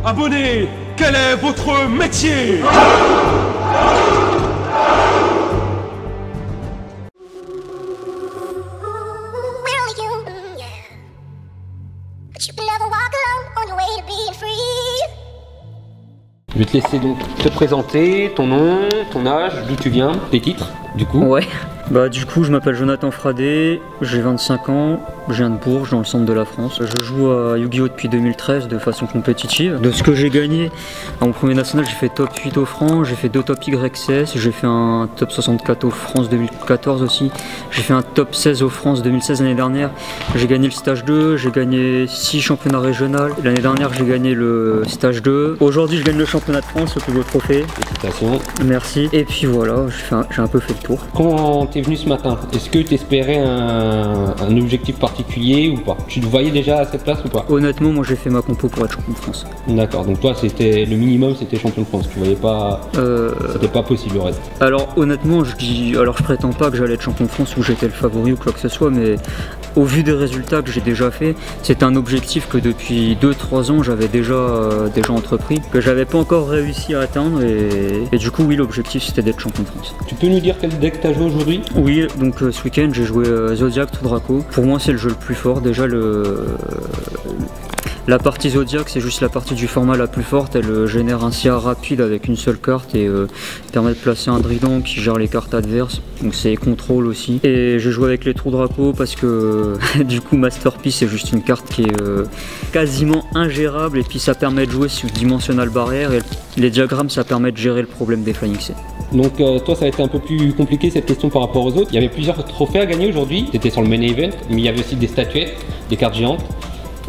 Abonnés, quel est votre métier? Je vais te laisser donc te présenter, ton nom, ton âge, d'où tu viens, tes titres, du coup. Ouais, bah du coup je m'appelle Jonathan Fradé, j'ai 25 ans, je viens de Bourges dans le centre de la France. Je joue à Yu-Gi-Oh depuis 2013 de façon compétitive. De ce que j'ai gagné, à mon premier national j'ai fait top 8 au franc, j'ai fait 2 top YCS, j'ai fait un top 64 au France 2014 aussi, j'ai fait un top 16 au France 2016 l'année dernière, j'ai gagné le stage 2, j'ai gagné 6 championnats régionaux, l'année dernière j'ai gagné le stage 2, aujourd'hui je gagne le championnat de France, le plus beau trophée. Félicitations. Merci, et puis voilà, j'ai un peu fait le tour. Comment t'es venu ce matin? Est-ce que tu espérais un objectif particulier ou pas? Tu te voyais déjà à cette place ou pas? Honnêtement, moi j'ai fait ma compo pour être champion de France. D'accord, donc toi c'était le minimum, c'était champion de France, tu voyais pas, c'était pas possible le reste. Alors honnêtement, je prétends pas que j'allais être champion de France ou que j'étais le favori ou quoi que ce soit, mais au vu des résultats que j'ai déjà fait, c'est un objectif que depuis 2-3 ans j'avais déjà entrepris, que j'avais pas encore réussi à atteindre, et du coup oui, l'objectif c'était d'être champion de France. Tu peux nous dire quel deck t'as joué aujourd'hui? Oui, donc ce week-end j'ai joué Zodiac Trou Draco. Pour moi c'est le jeu le plus fort. Déjà la partie Zodiac, c'est juste la partie du format la plus forte. Elle génère un CA rapide avec une seule carte et permet de placer un Drident qui gère les cartes adverses. Donc c'est contrôle aussi. Et j'ai joué avec les Trous Draco parce que du coup Masterpiece c'est juste une carte qui est quasiment ingérable, et puis ça permet de jouer sous Dimensional Barrière, et les diagrammes ça permet de gérer le problème des Flying C. Donc toi ça a été un peu plus compliqué cette question par rapport aux autres. Il y avait plusieurs trophées à gagner aujourd'hui. C'était sur le main event, mais il y avait aussi des statuettes, des cartes géantes.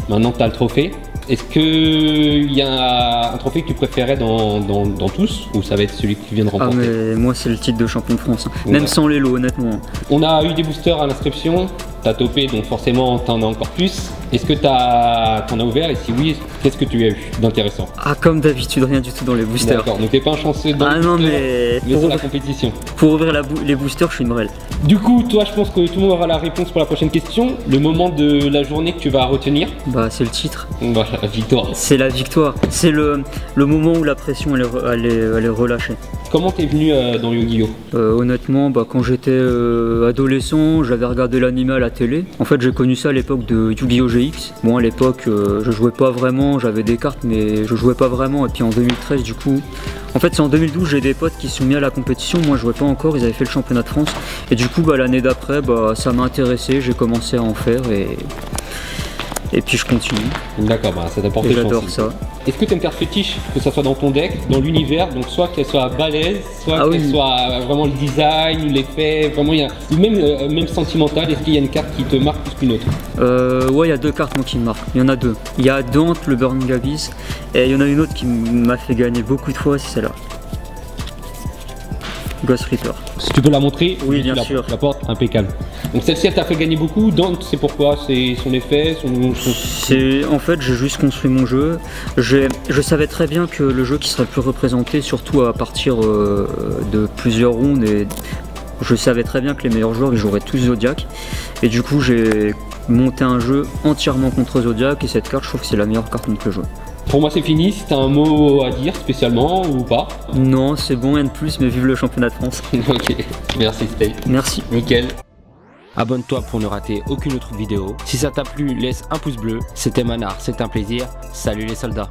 Maintenant tu as le trophée. Est-ce qu'il y a un trophée que tu préférais dans tous, ou ça va être celui que tu viens de remporter? Ah mais moi c'est le titre de champion de France, hein. Même sans les lots honnêtement. On a eu des boosters à l'inscription, tu as topé donc forcément tu en as encore plus. Est-ce que t'en as ouvert, et si oui, qu'est-ce que tu as eu d'intéressant? Ah, comme d'habitude, rien du tout dans les boosters. D'accord, donc t'es pas un chanceux dans les boosters, mais sur la compétition. Pour ouvrir les boosters, je suis une brêle. Du coup, toi, je pense que tout le monde aura la réponse pour la prochaine question. Le moment de la journée que tu vas retenir? Bah, c'est le titre. Bah, la victoire. C'est la victoire. C'est le moment où la pression elle est relâchée. Comment t'es venu dans Yu-Gi-Oh? Honnêtement, bah, quand j'étais adolescent, j'avais regardé l'anime à la télé. En fait, j'ai connu ça à l'époque de Yu-Gi-Oh GX. Bon, à l'époque, je jouais pas vraiment, j'avais des cartes, mais je jouais pas vraiment. Et puis en 2013, du coup, en fait, c'est en 2012, j'ai des potes qui se sont mis à la compétition. Moi, je jouais pas encore, ils avaient fait le championnat de France. Et du coup, bah, l'année d'après, bah, ça m'a intéressé, j'ai commencé à en faire, et puis je continue. D'accord, bah, ça t'apporte des chances. J'adore ça. Est-ce que tu as une carte fétiche, que ça soit dans ton deck, dans l'univers, donc soit qu'elle soit balèze, soit qu'elle soit vraiment le design, l'effet, vraiment même sentimental? Est-ce qu'il y a une carte qui te marque plus qu'une autre? Ouais, il y a 2 cartes moi qui me marquent. Il y en a 2. Il y a Dante, le Burning Abyss, et il y en a une autre qui m'a fait gagner beaucoup de fois, c'est celle-là. Ghost Reaper. Si tu peux la montrer? Oui, bien sûr. La porte, impeccable. Donc celle-ci, elle t'a fait gagner beaucoup. Dante, c'est pourquoi? C'est son effet, En fait, j'ai juste construit mon jeu. Je savais très bien que le jeu qui serait le plus représenté, surtout à partir de plusieurs rounds, et je savais très bien que les meilleurs joueurs ils joueraient tous Zodiac. Et du coup, j'ai monté un jeu entièrement contre Zodiac, et cette carte, je trouve que c'est la meilleure carte contre le jeu. Pour moi c'est fini, si t'as un mot à dire spécialement ou pas? Non, c'est bon, rien de plus, mais vive le championnat de France. Ok, merci Stay. Merci. Nickel. Abonne-toi pour ne rater aucune autre vidéo. Si ça t'a plu, laisse un pouce bleu. C'était Manar, c'est un plaisir. Salut les soldats.